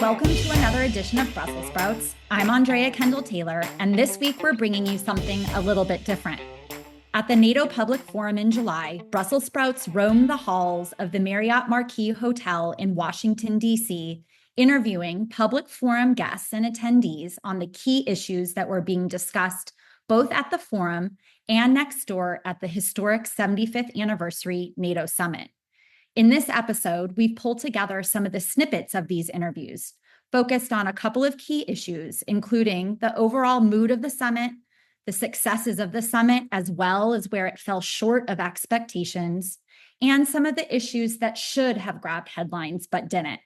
welcome to another edition of Brussels Sprouts. I'm Andrea Kendall-Taylor, and this week we're bringing you something a little bit different. At the NATO Public Forum in July, Brussels Sprouts roamed the halls of the Marriott Marquis Hotel in Washington, D.C., interviewing public forum guests and attendees on the key issues that were being discussed both at the forum and next door at the historic 75th anniversary NATO Summit. In this episode, we've pulled together some of the snippets of these interviews, focused on a couple of key issues, including the overall mood of the summit, the successes of the summit, as well as where it fell short of expectations, and some of the issues that should have grabbed headlines but didn't.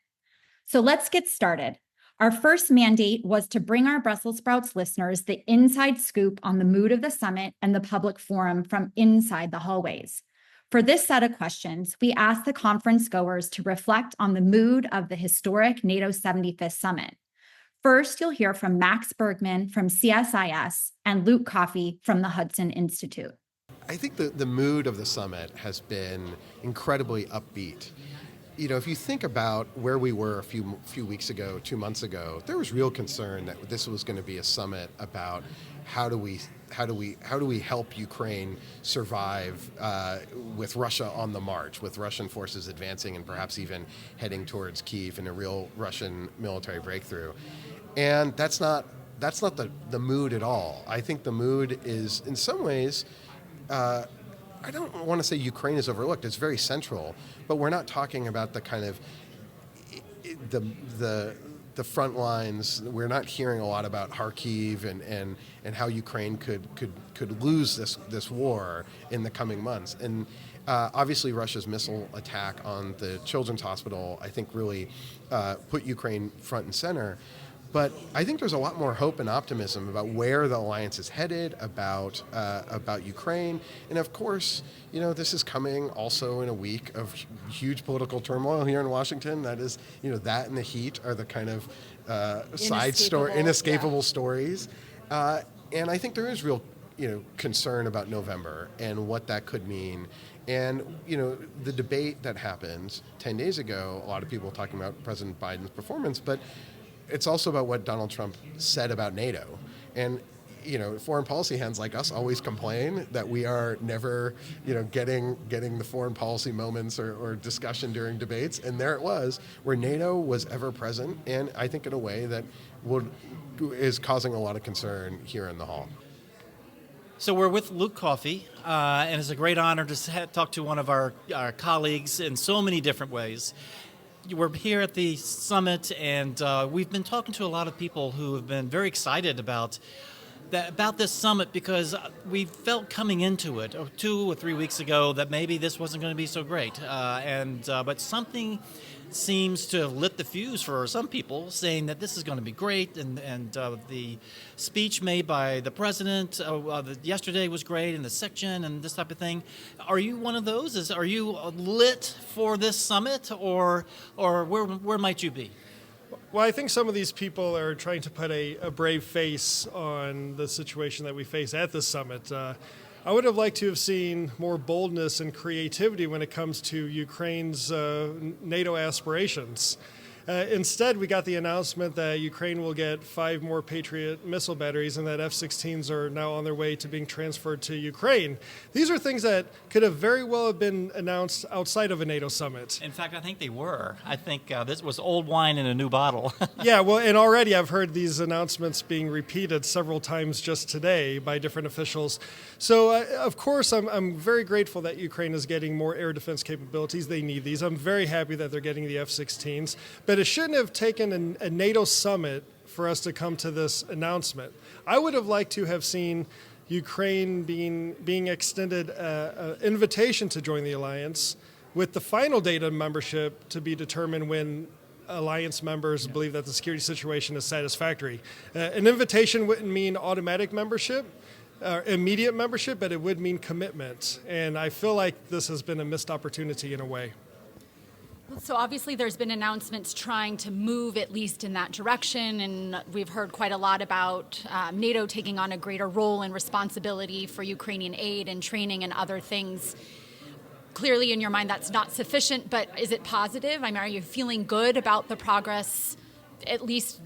So let's get started. Our first mandate was to bring our Brussels Sprouts listeners the inside scoop on the mood of the summit and the public forum from inside the hallways. For this set of questions, we asked the conference goers to reflect on the mood of the historic NATO 75th Summit. First, you'll hear from Max Bergman from CSIS and Luke Coffey from the Hudson Institute. I think the mood of the summit has been incredibly upbeat. You know, if you think about where we were a few weeks ago, 2 months ago, there was real concern that this was going to be a summit about how do we help Ukraine survive with Russia on the march, with Russian forces advancing and perhaps even heading towards Kyiv in a real Russian military breakthrough. And that's not the mood at all. I think the mood is, in some ways, I don't want to say Ukraine is overlooked. It's very central, but we're not talking about the kind of the front lines. We're not hearing a lot about Kharkiv and how Ukraine could lose this war in the coming months. And obviously, Russia's missile attack on the Children's Hospital, I think, really put Ukraine front and center. But I think there's a lot more hope and optimism about where the alliance is headed, about Ukraine, and of course, you know, this is coming also in a week of huge political turmoil here in Washington. That is, you know, that and the heat are the kind of inescapable stories, and I think there is real, you know, concern about November and what that could mean. And, you know, the debate that happened 10 days ago, a lot of people talking about President Biden's performance, but it's also about what Donald Trump said about NATO. And, you know, foreign policy heads like us always complain that we are never, you know, getting the foreign policy moments or discussion during debates. And there it was, where NATO was ever present, and I think in a way that is causing a lot of concern here in the hall. So we're with Luke Coffey, and it's a great honor to talk to one of our colleagues in so many different ways. We're here at the summit, and we've been talking to a lot of people who have been very excited about this summit, because we felt coming into it 2 or 3 weeks ago that maybe this wasn't going to be so great, but something seems to have lit the fuse for some people, saying that this is going to be great, and the speech made by the president yesterday was great, and the section and this type of thing. Are you one of those? Are you lit for this summit, or where might you be? Well, I think some of these people are trying to put a brave face on the situation that we face at this summit. I would have liked to have seen more boldness and creativity when it comes to Ukraine's NATO aspirations. Instead, we got the announcement that Ukraine will get 5 more Patriot missile batteries and that F-16s are now on their way to being transferred to Ukraine. These are things that could have very well have been announced outside of a NATO summit. In fact, I think they were. I think this was old wine in a new bottle. Yeah, well, and already I've heard these announcements being repeated several times just today by different officials. So, of course, I'm very grateful that Ukraine is getting more air defense capabilities. They need these. I'm very happy that they're getting the F-16s. But it shouldn't have taken a NATO summit for us to come to this announcement. I would have liked to have seen Ukraine being extended an invitation to join the alliance, with the final date of membership to be determined when alliance members believe that the security situation is satisfactory. An invitation wouldn't mean automatic membership, immediate membership, but it would mean commitment. And I feel like this has been a missed opportunity in a way. So obviously there's been announcements trying to move at least in that direction, and we've heard quite a lot about NATO taking on a greater role and responsibility for Ukrainian aid and training and other things. Clearly in your mind that's not sufficient, but is it positive? I mean, are you feeling good about the progress at least,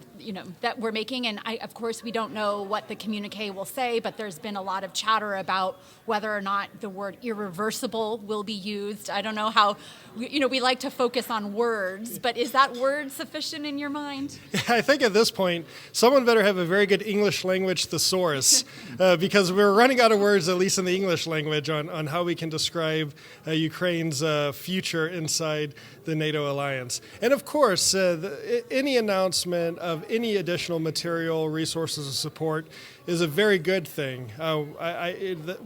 that we're making. And of course, we don't know what the communique will say, but there's been a lot of chatter about whether or not the word irreversible will be used. I don't know how, we like to focus on words, but is that word sufficient in your mind? I think at this point, someone better have a very good English language thesaurus, because we're running out of words, at least in the English language, on how we can describe Ukraine's future inside the NATO alliance. And of course, any announcement of any additional material, resources, or support is a very good thing.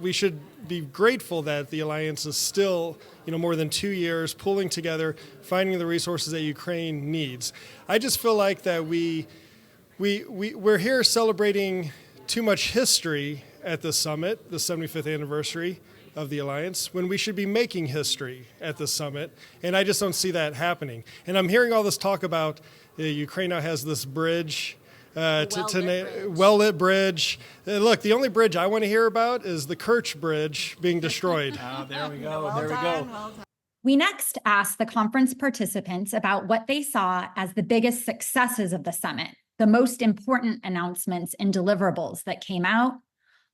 We should be grateful that the alliance is still, more than 2 years pulling together, finding the resources that Ukraine needs. I just feel like that we're here celebrating too much history at the summit, the 75th anniversary of the alliance, when we should be making history at the summit, and I just don't see that happening. And I'm hearing all this talk about Ukraine now has this bridge, well-lit bridge. Look, the only bridge I want to hear about is the Kerch Bridge being destroyed. There we go. Well there we done, go. well done. We next asked the conference participants about what they saw as the biggest successes of the summit, the most important announcements and deliverables that came out,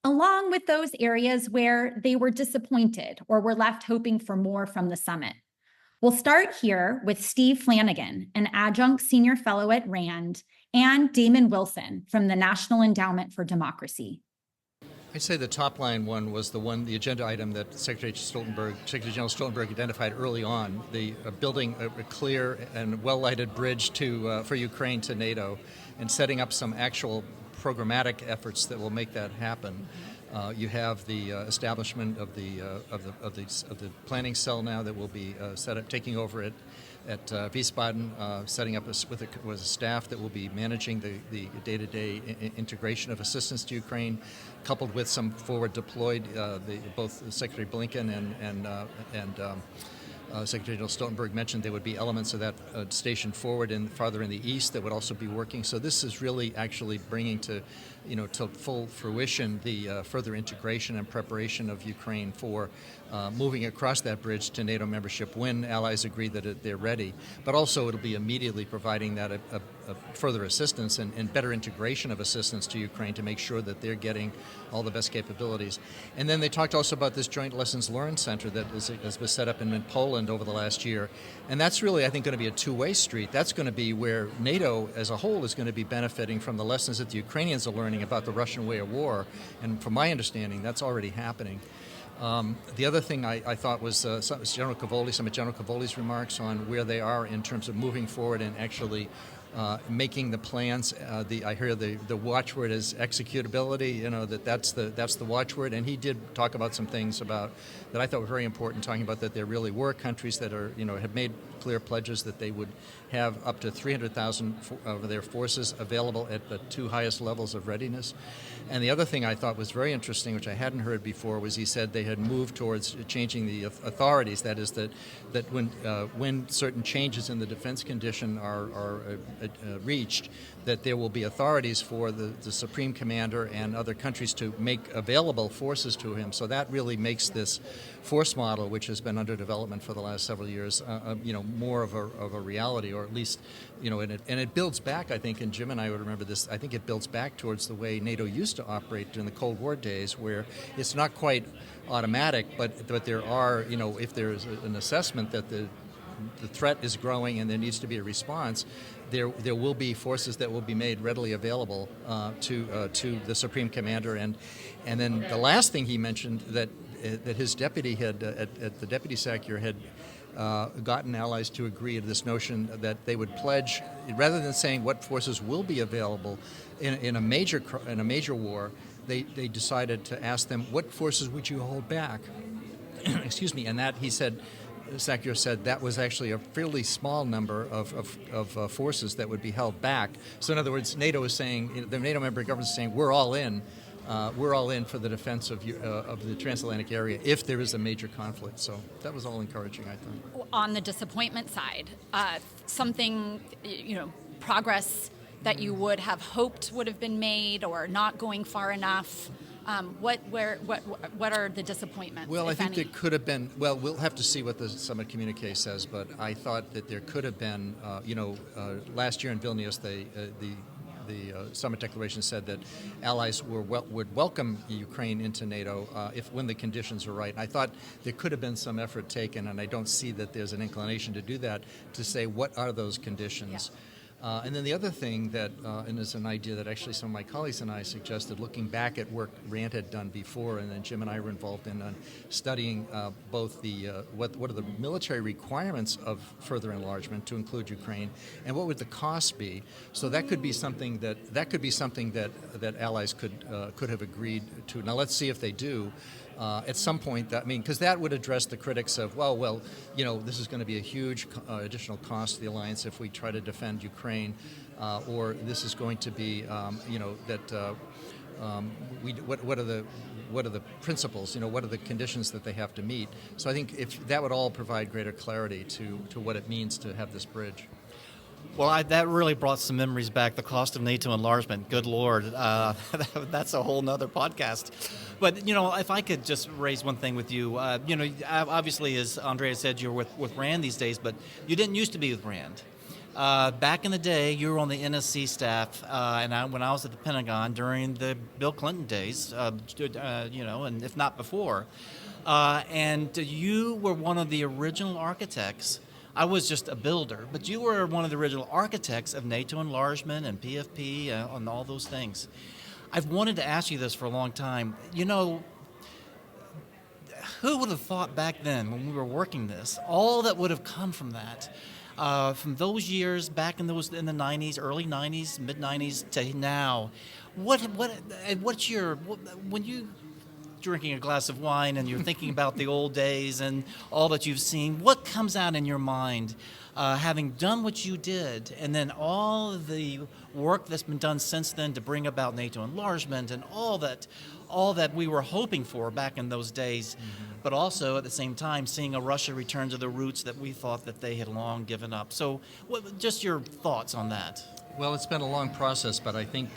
along with those areas where they were disappointed or were left hoping for more from the summit. We'll start here with Steve Flanagan, an adjunct senior fellow at RAND, and Damon Wilson from the National Endowment for Democracy. I'd say the top line one was the agenda item that Secretary General Stoltenberg identified early on, the building a clear and well-lighted bridge for Ukraine to NATO, and setting up some actual programmatic efforts that will make that happen. You have the establishment of the planning cell now that will be set up, taking over at Wiesbaden, setting up with a staff that will be managing the day-to-day integration of assistance to Ukraine, coupled with some forward deployed, both Secretary Blinken and Secretary General Stoltenberg mentioned there would be elements of that stationed forward and farther in the east that would also be working. So this is really actually bringing to full fruition the further integration and preparation of Ukraine for moving across that bridge to NATO membership when allies agree that they're ready. But also it'll be immediately providing that a further assistance and better integration of assistance to Ukraine to make sure that they're getting all the best capabilities. And then they talked also about this Joint Lessons Learned Center that has been set up in Poland over the last year. And that's really, I think, going to be a two-way street. That's going to be where NATO as a whole is going to be benefiting from the lessons that the Ukrainians are learning about the Russian way of war. And from my understanding, that's already happening. The other thing I thought was some of General Cavoli's remarks on where they are in terms of moving forward and actually making the plans. I hear the watchword is executability. That's the watchword. And he did talk about some things about that I thought were very important. Talking about that there really were countries that are have made clear pledges that they would have up to 300,000 of their forces available at the two highest levels of readiness. And the other thing I thought was very interesting, which I hadn't heard before, was he said they had moved towards changing the authorities. That is that when certain changes in the defense condition are reached, that there will be authorities for the Supreme Commander and other countries to make available forces to him. So that really makes this force model, which has been under development for the last several years, more of a reality, or at least, and it builds back, I think, and Jim and I would remember this, I think it builds back towards the way NATO used to operate during the Cold War days, where it's not quite automatic, but there are, if there's an assessment that the threat is growing and there needs to be a response, there will be forces that will be made readily available to the Supreme Commander. And then the last thing he mentioned that his deputy had at the deputy SACEUR had gotten allies to agree to this notion that they would pledge, rather than saying what forces will be available in a major war, they decided to ask them, what forces would you hold back? Excuse me. And that, he said, SACEUR said that was actually a fairly small number of forces that would be held back. So in other words, NATO is saying, the NATO member governments are saying, we're all in for the defense of the transatlantic area if there is a major conflict. So that was all encouraging, I thought. On the disappointment side, something, progress that you would have hoped would have been made or not going far enough, What are the disappointments? Well, I if think any? there could have been. Well, we'll have to see what the summit communique says. But I thought that there could have been. Last year in Vilnius, the summit declaration said that allies would welcome Ukraine into NATO when the conditions were right. And I thought there could have been some effort taken, and I don't see that there's an inclination to do that, to say what are those conditions. Yeah. And then the other thing that, and it's an idea that actually some of my colleagues and I suggested, looking back at work Rand had done before, and then Jim and I were involved in studying both the what are the military requirements of further enlargement to include Ukraine, and what would the cost be. So that could be something that allies could have agreed to. Now let's see if they do. At some point, because that would address the critics of, this is going to be a huge additional cost to the alliance if we try to defend Ukraine, or this is going to be, what are the principles? What are the conditions that they have to meet? So I think if that would all provide greater clarity to what it means to have this bridge. Well, that really brought some memories back. The cost of NATO enlargement. Good Lord, that's a whole nother podcast. But if I could just raise one thing with you, obviously, as Andrea said, you're with Rand these days, but you didn't used to be with Rand. Back in the day, you were on the NSC staff, and when I was at the Pentagon during the Bill Clinton days, and if not before, and you were one of the original architects. I was just a builder, but you were one of the original architects of NATO enlargement and PFP and all those things. I've wanted to ask you this for a long time. Who would have thought back then when we were working this, all that would have come from that, from those years back in the 90s, early 90s, mid 90s to now? When you drinking a glass of wine and you're thinking about the old days and all that you've seen, what comes out in your mind, having done what you did, and then all of the work that's been done since then to bring about NATO enlargement and all that we were hoping for back in those days, but also at the same time seeing a Russia return to the roots that we thought that they had long given up. So just your thoughts on that. Well, it's been a long process, but I think,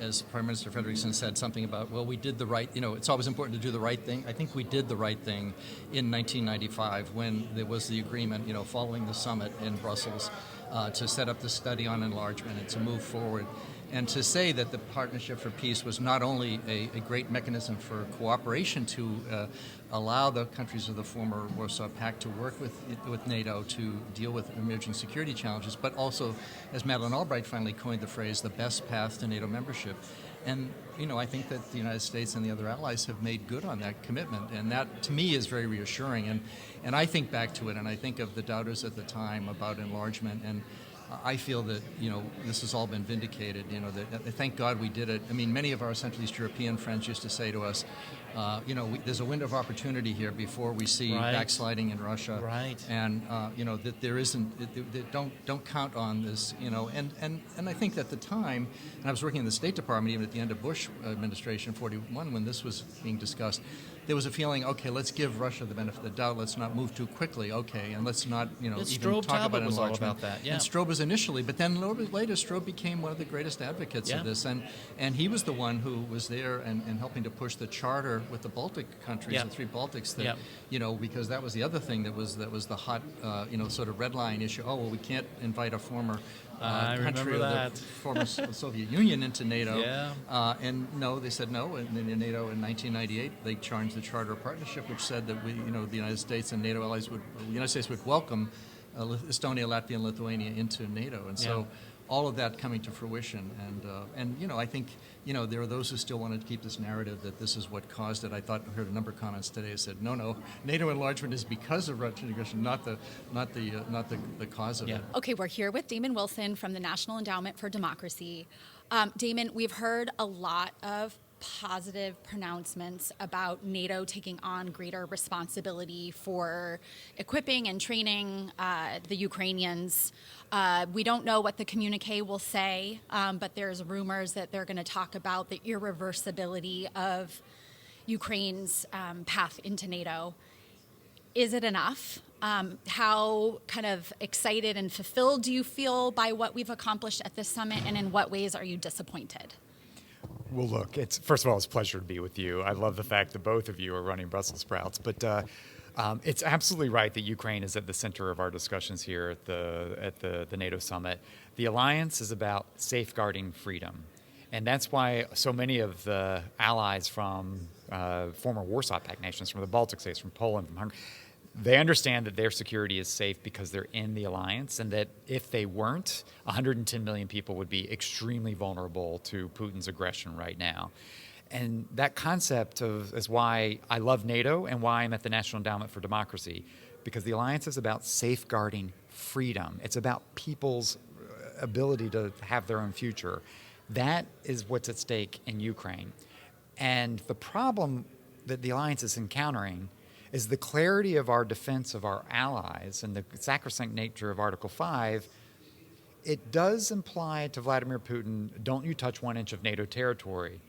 as Prime Minister Frederickson said something about, we did the right, it's always important to do the right thing. I think we did the right thing in 1995 when there was the agreement, following the summit in Brussels, to set up the study on enlargement and to move forward. And to say that the Partnership for Peace was not only a great mechanism for cooperation to allow the countries of the former Warsaw Pact to work with NATO to deal with emerging security challenges, but also, as Madeleine Albright finally coined the phrase, the best path to NATO membership. And, I think that the United States and the other allies have made good on that commitment. And that, to me, is very reassuring. And I think back to it, and I think of the doubters at the time about enlargement, and I feel that, this has all been vindicated, that thank God we did it. I mean, many of our Central East European friends used to say to us, there's a window of opportunity here before we see backsliding in Russia. Right. And, that there isn't, don't count on this, and I think at the time, and I was working in the State Department even at the end of Bush administration, 41, when this was being discussed, there was a feeling, okay, let's give Russia the benefit of the doubt. Let's not move too quickly, okay, and let's not, even talk about enlargement. Was all about that, yeah. And Strobe was initially, but then a little bit later, Strobe became one of the greatest advocates of this, and he was the one who was there and helping to push the charter with the Baltic countries, the three Baltics, that because that was the other thing that was the hot, sort of red line issue. Oh, well, we can't invite a former country of the former Soviet Union into NATO. Yeah. And no, they said no. And then in NATO in 1998, they changed the Charter of Partnership, which said that the United States and NATO allies the United States would welcome Estonia, Latvia, and Lithuania into NATO. And so all of that coming to fruition. And I think, there are those who still want to keep this narrative that this is what caused it. I heard a number of comments today that said, no, NATO enlargement is because of Russian aggression, not the cause of it. Okay, we're here with Damon Wilson from the National Endowment for Democracy. Damon, we've heard a lot of positive pronouncements about NATO taking on greater responsibility for equipping and training the Ukrainians. We don't know what the communique will say, but there's rumors that they're going to talk about the irreversibility of Ukraine's path into NATO. Is it enough? How kind of excited and fulfilled do you feel by what we've accomplished at this summit, and in what ways are you disappointed? Well, look, first of all, it's a pleasure to be with you. I love the fact that both of you are running Brussels sprouts, but it's absolutely right that Ukraine is at the center of our discussions here at the NATO Summit. The alliance is about safeguarding freedom, and that's why so many of the allies from former Warsaw Pact nations, from the Baltic states, from Poland, from Hungary, they understand that their security is safe because they're in the alliance, and that if they weren't, 110 million people would be extremely vulnerable to Putin's aggression right now. And that concept is why I love NATO and why I'm at the National Endowment for Democracy, because the alliance is about safeguarding freedom. It's about people's ability to have their own future. That is what's at stake in Ukraine. And the problem that the alliance is encountering is the clarity of our defense of our allies and the sacrosanct nature of Article 5. It does imply to Vladimir Putin, don't you touch 1 inch of NATO territory.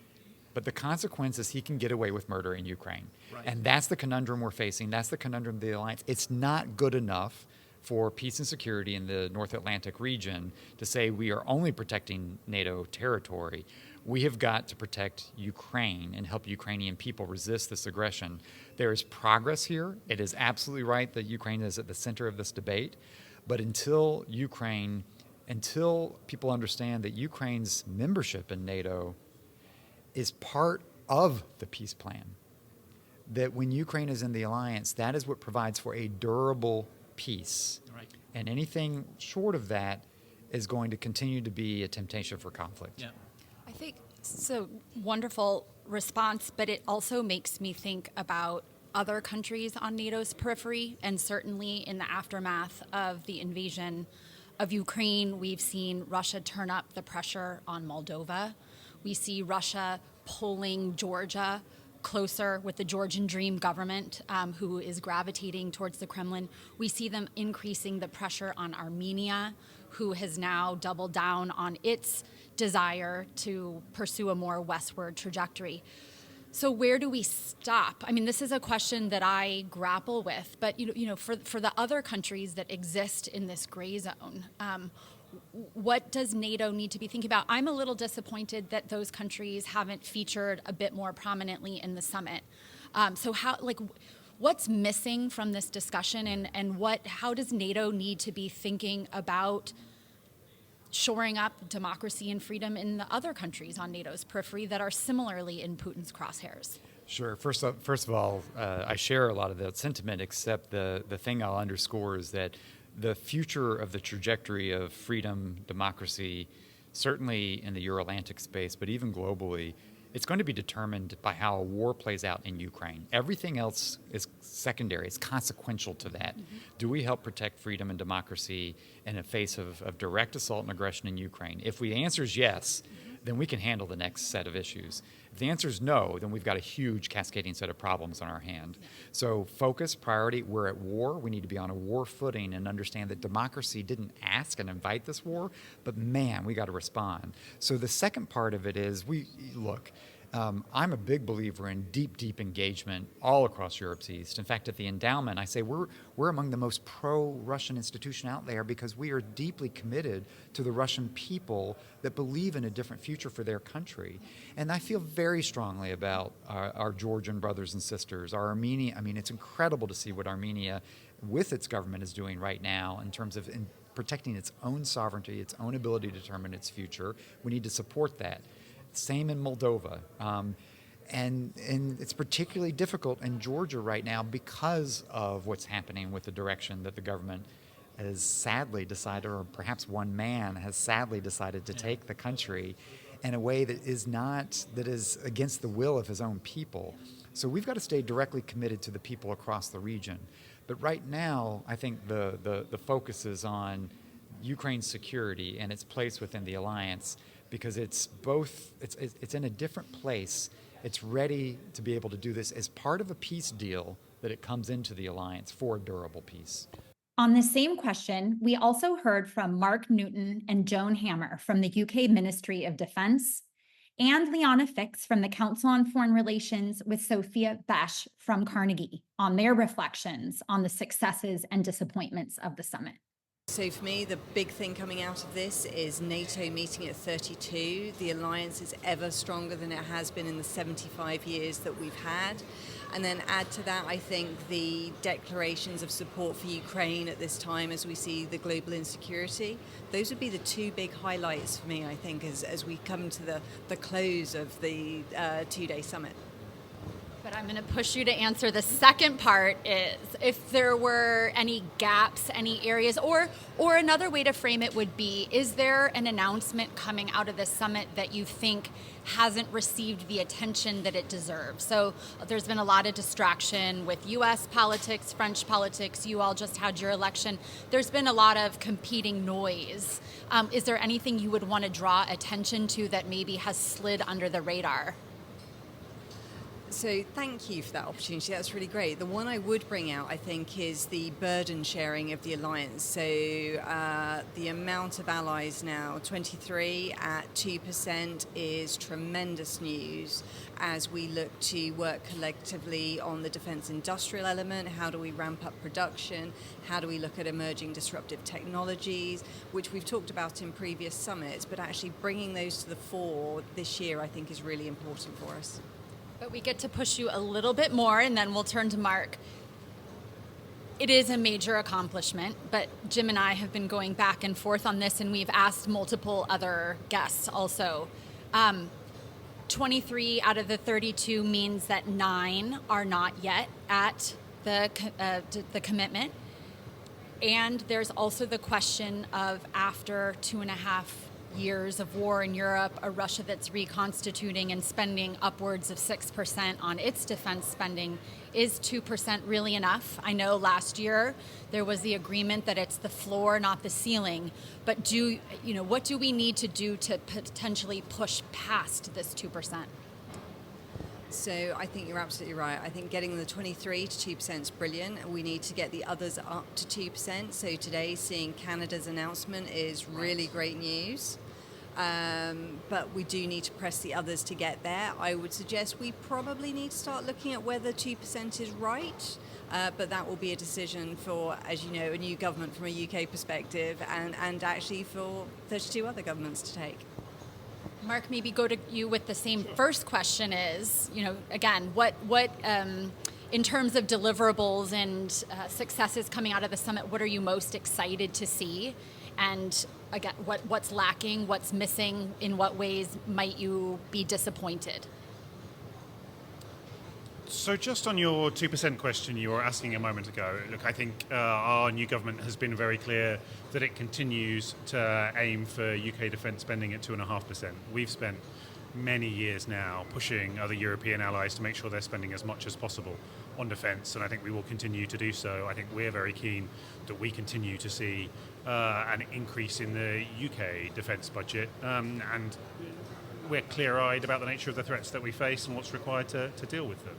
But the consequence is he can get away with murder in Ukraine. Right. And that's the conundrum we're facing. That's the conundrum of the alliance. It's not good enough for peace and security in the North Atlantic region to say we are only protecting NATO territory. We have got to protect Ukraine and help Ukrainian people resist this aggression. There is progress here. It is absolutely right that Ukraine is at the center of this debate. But until people understand that Ukraine's membership in NATO is part of the peace plan, that when Ukraine is in the alliance, that is what provides for a durable peace. Right. And anything short of that is going to continue to be a temptation for conflict. Yeah. I think so. Wonderful response, but it also makes me think about other countries on NATO's periphery, and certainly in the aftermath of the invasion of Ukraine, we've seen Russia turn up the pressure on Moldova. We see Russia pulling Georgia closer with the Georgian Dream government, who is gravitating towards the Kremlin. We see them increasing the pressure on Armenia, who has now doubled down on its desire to pursue a more westward trajectory. So where do we stop? I mean, this is a question that I grapple with, but for the other countries that exist in this gray zone, what does NATO need to be thinking about? I'm a little disappointed that those countries haven't featured a bit more prominently in the summit. So what's missing from this discussion, and how does NATO need to be thinking about shoring up democracy and freedom in the other countries on NATO's periphery that are similarly in Putin's crosshairs? Sure. First of all, I share a lot of that sentiment, except the thing I'll underscore is that the future of the trajectory of freedom, democracy, certainly in the Euro-Atlantic space, but even globally, it's going to be determined by how a war plays out in Ukraine. Everything else is secondary. It's consequential to that. Mm-hmm. Do we help protect freedom and democracy in the face of direct assault and aggression in Ukraine? If the answer is yes, then we can handle the next set of issues. If the answer is no, then we've got a huge cascading set of problems on our hand. So focus, priority, we're at war. We need to be on a war footing and understand that democracy didn't ask and invite this war, but man, we got to respond. So the second part of it is, I'm a big believer in deep engagement all across Europe's East. In fact, at the Endowment, I say we're among the most pro-Russian institution out there because we are deeply committed to the Russian people that believe in a different future for their country. And I feel very strongly about our Georgian brothers and sisters, our Armenia. I mean, it's incredible to see what Armenia, with its government, is doing right now in terms of protecting its own sovereignty, its own ability to determine its future. We need to support that. Same in Moldova. And it's particularly difficult in Georgia right now because of what's happening with the direction that the government has sadly decided, or perhaps one man has sadly decided to take the country in a way that is against the will of his own people. So we've got to stay directly committed to the people across the region. But right now, I think the focus is on Ukraine's security and its place within the alliance, because it's in a different place. It's ready to be able to do this as part of a peace deal that it comes into the alliance for a durable peace. On the same question, we also heard from Mark Newton and Joan Hammer from the UK Ministry of Defence, and Liana Fix from the Council on Foreign Relations, with Sophia Besch from Carnegie on their reflections on the successes and disappointments of the summit. So for me, the big thing coming out of this is NATO meeting at 32. The alliance is ever stronger than it has been in the 75 years that we've had. And then add to that, I think, the declarations of support for Ukraine at this time as we see the global insecurity. Those would be the two big highlights for me, I think, as we come to the close of the two-day summit. But I'm going to push you to answer the second part is if there were any gaps, any areas, or another way to frame it would be, is there an announcement coming out of this summit that you think hasn't received the attention that it deserves? So there's been a lot of distraction with U.S. politics, French politics. You all just had your election. There's been a lot of competing noise. Is there anything you would want to draw attention to that maybe has slid under the radar? So thank you for that opportunity. That's really great. The one I would bring out, I think, is the burden sharing of the alliance. So the amount of allies now, 23 at 2%, is tremendous news as we look to work collectively on the defense industrial element. How do we ramp up production? How do we look at emerging disruptive technologies, which we've talked about in previous summits, but actually bringing those to the fore this year, I think, is really important for us. But we get to push you a little bit more, and then we'll turn to Mark. It is a major accomplishment, but Jim and I have been going back and forth on this, and we've asked multiple other guests also. 23 out of the 32 means that 9 are not yet at the commitment. And there's also the question of after 2.5 years of war in Europe, a Russia that's reconstituting and spending upwards of 6% on its defense spending. Is 2% really enough? I know last year there was the agreement that it's the floor, not the ceiling. But what do we need to do to potentially push past this 2%? So I think you're absolutely right. I think getting the 23 to 2% is brilliant. We need to get the others up to 2%. So today, seeing Canada's announcement is really great news. But we do need to press the others to get there. I would suggest we probably need to start looking at whether 2% is right. But that will be a decision for, as you know, a new government from a UK perspective and actually for 32 other governments to take. Mark, maybe go to you with the same first question is, again, what in terms of deliverables and successes coming out of the summit, what are you most excited to see? And again, what's lacking, what's missing, in what ways might you be disappointed? So just on your 2% question you were asking a moment ago, look, I think our new government has been very clear that it continues to aim for UK defence spending at 2.5%. We've spent many years now pushing other European allies to make sure they're spending as much as possible on defence, and I think we will continue to do so. I think we're very keen that we continue to see an increase in the UK defence budget, and we're clear-eyed about the nature of the threats that we face and what's required to deal with them.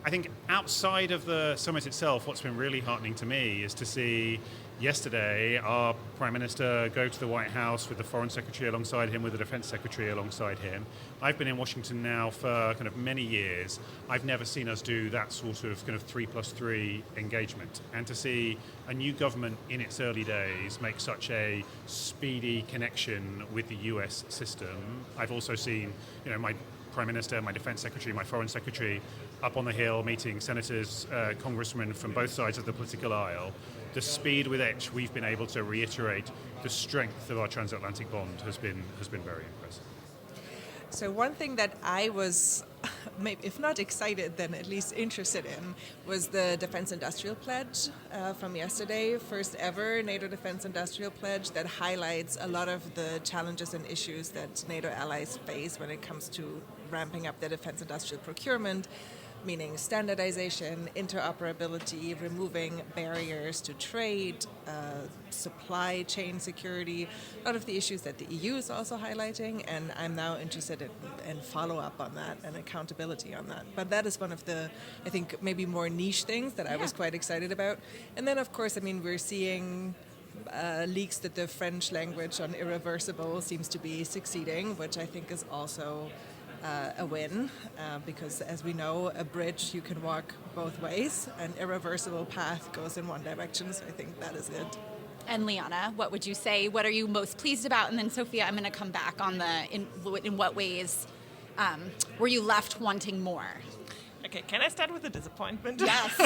I think outside of the summit itself, what's been really heartening to me is to see yesterday our Prime Minister go to the White House with the Foreign Secretary alongside him, with the Defence Secretary alongside him. I've been in Washington now for kind of many years. I've never seen us do that sort of kind of 3+3 engagement. And to see a new government in its early days make such a speedy connection with the US system. I've also seen, my Prime Minister, my Defence Secretary, my Foreign Secretary up on the Hill meeting senators, congressmen from both sides of the political aisle. The speed with which we've been able to reiterate the strength of our transatlantic bond has been very impressive. So one thing that I was, maybe if not excited, then at least interested in, was the Defense Industrial Pledge from yesterday. First ever NATO Defense Industrial Pledge that highlights a lot of the challenges and issues that NATO allies face when it comes to ramping up their defense industrial procurement, meaning standardization, interoperability, removing barriers to trade, supply chain security, a lot of the issues that the EU is also highlighting, and I'm now interested in follow-up on that and accountability on that. But that is one of the, I think, maybe more niche things that I was quite excited about. And then, of course, we're seeing leaks that the French language on irreversible seems to be succeeding, which I think is also a win, because as we know, a bridge you can walk both ways, an irreversible path goes in one direction, so I think that is good. And Liana, what would you say? What are you most pleased about? And then Sophia, I'm going to come back on in what ways were you left wanting more? Okay, can I start with the disappointment? Yes. So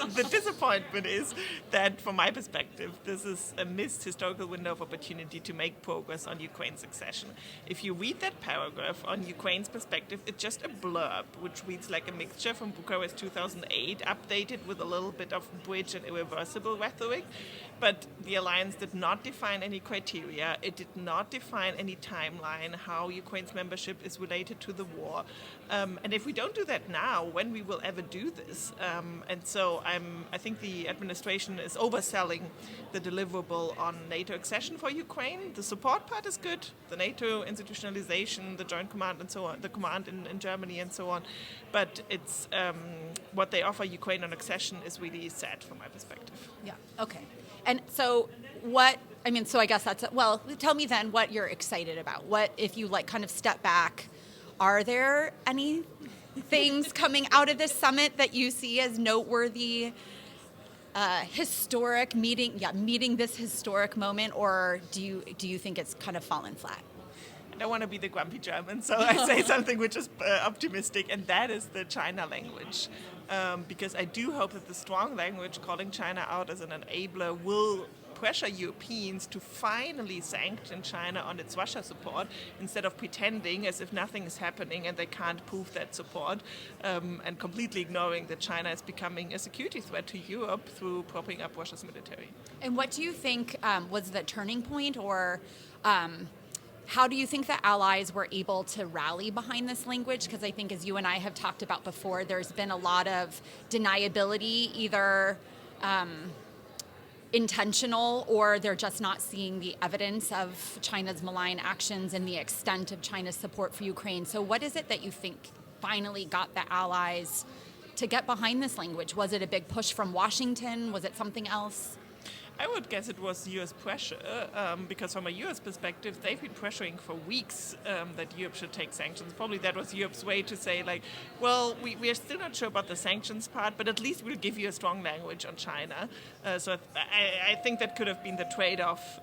the disappointment is that, from my perspective, this is a missed historical window of opportunity to make progress on Ukraine's accession. If you read that paragraph on Ukraine's perspective, it's just a blurb, which reads like a mixture from Bucharest 2008, updated with a little bit of bridge and irreversible rhetoric. But the alliance did not define any criteria. It did not define any timeline, how Ukraine's membership is related to the war. And if we don't do that now, when we will ever do this? And so I think the administration is overselling the deliverable on NATO accession for Ukraine. The support part is good, the NATO institutionalization, the joint command and so on, the command in Germany and so on. But it's what they offer Ukraine on accession is really sad from my perspective. Yeah, okay. And so so I guess tell me then what you're excited about. What, if you kind of step back, are there any things coming out of this summit that you see as noteworthy, historic meeting this historic moment, or do you think it's kind of fallen flat? I don't want to be the grumpy German, so I say something which is optimistic, and that is the China language. Because I do hope that the strong language calling China out as an enabler will pressure Europeans to finally sanction China on its Russia support instead of pretending as if nothing is happening and they can't prove that support, and completely ignoring that China is becoming a security threat to Europe through propping up Russia's military. And what do you think was the turning point, or how do you think the allies were able to rally behind this language? Because I think, as you and I have talked about before, there's been a lot of deniability, either intentional, or they're just not seeing the evidence of China's malign actions and the extent of China's support for Ukraine. So what is it that you think finally got the allies to get behind this language? Was it a big push from Washington? Was it something else? I would guess it was U.S. pressure, because from a U.S. perspective, they've been pressuring for weeks that Europe should take sanctions. Probably that was Europe's way to say, well, we are still not sure about the sanctions part, but at least we'll give you a strong language on China. So I think that could have been the trade-off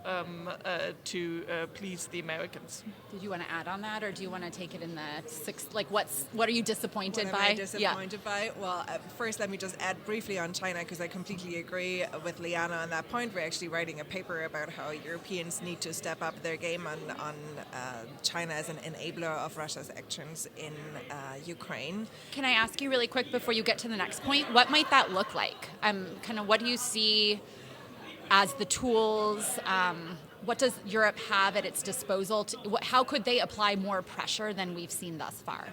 to please the Americans. Did you want to add on that, or do you want to take it in the sixth? What are you disappointed What by? am I disappointed by? Well, first let me just add briefly on China, because I completely agree with Liana on that point. We're actually writing a paper about how Europeans need to step up their game on China as an enabler of Russia's actions in Ukraine. Can I ask you really quick before you get to the next point, what might that look like? What do you see as the tools? What does Europe have at its disposal? How could they apply more pressure than we've seen thus far?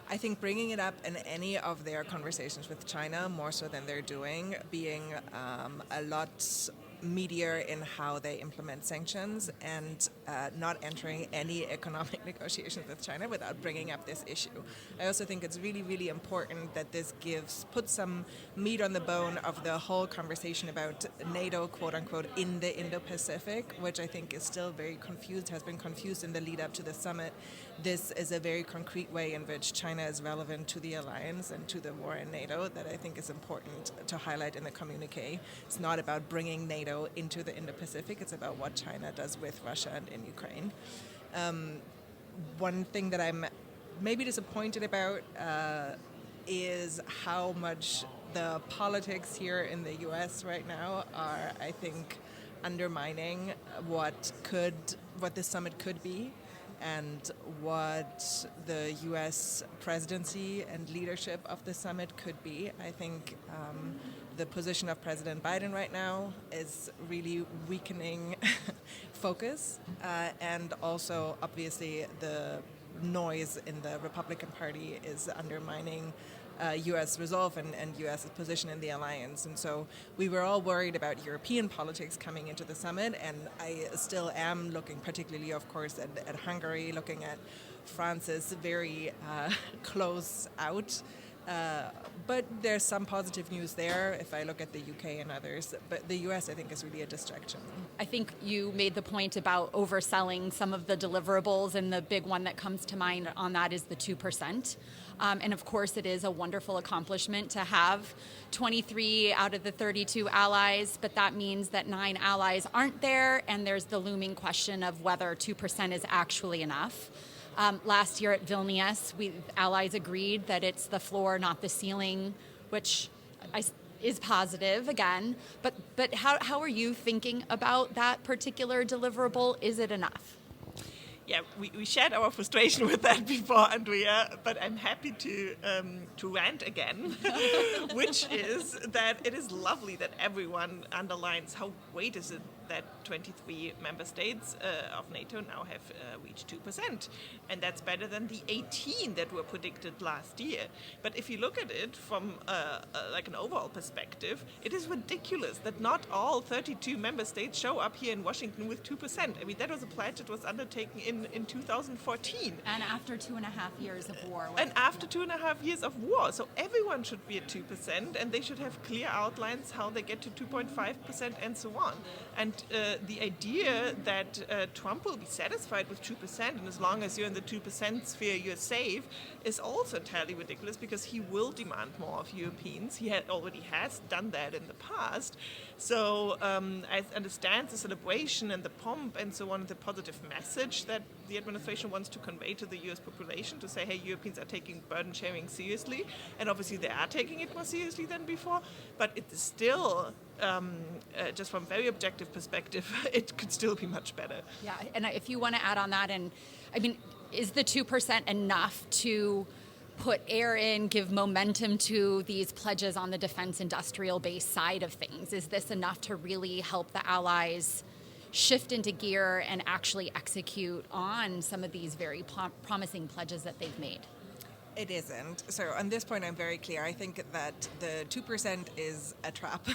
I think bringing it up in any of their conversations with China, more so than they're doing, being a lot meatier in how they implement sanctions, and not entering any economic negotiations with China without bringing up this issue. I also think it's really, really important that this puts some meat on the bone of the whole conversation about NATO, quote unquote, in the Indo-Pacific, which I think is still has been confused in the lead up to the summit. This is a very concrete way in which China is relevant to the alliance and to the war in NATO that I think is important to highlight in the communique. It's not about bringing NATO into the Indo-Pacific, it's about what China does with Russia and in Ukraine. One thing that I'm maybe disappointed about is how much the politics here in the US right now are, I think, undermining what this summit could be, and what the U.S. presidency and leadership of the summit could be. I think the position of President Biden right now is really weakening focus, and also obviously the noise in the Republican Party is undermining U.S. resolve and U.S. position in the alliance. And so we were all worried about European politics coming into the summit, and I still am looking particularly, of course, at Hungary, looking at France's very close out But there's some positive news there if I look at the UK and others. But the US, I think, is really a distraction. I think you made the point about overselling some of the deliverables, and the big one that comes to mind on that is the 2%. And of course, it is a wonderful accomplishment to have 23 out of the 32 allies, but that means that 9 allies aren't there, and there's the looming question of whether 2% is actually enough. Last year at Vilnius, allies agreed that it's the floor, not the ceiling, which is positive again. But how are you thinking about that particular deliverable? Is it enough? Yeah, we shared our frustration with that before, Andrea, but I'm happy to rant again, which is that it is lovely that everyone underlines how great is it that 23 member states of NATO now have reached 2%. And that's better than the 18 that were predicted last year. But if you look at it from like an overall perspective, it is ridiculous that not all 32 member states show up here in Washington with 2%. I mean, that was a pledge that was undertaken in 2014. And after 2.5 years of war. And after 2.5 years of war. So everyone should be at 2%, and they should have clear outlines how they get to 2.5% and so on. And the idea that Trump will be satisfied with 2%, and as long as you're in the 2% sphere, you're safe, is also entirely ridiculous, because he will demand more of Europeans. He already has done that in the past. So I understand the celebration and the pomp and so on, the positive message that the administration wants to convey to the US population, to say, hey, Europeans are taking burden sharing seriously, and obviously they are taking it more seriously than before, but it is still, just from a very objective perspective, it could still be much better. Yeah, and if you want to add on that, and I mean, is the 2% enough to put air in, give momentum to these pledges on the defense industrial base side of things? Is this enough to really help the allies shift into gear and actually execute on some of these very promising pledges that they've made? It isn't. So on this point, I'm very clear. I think that the 2% is a trap.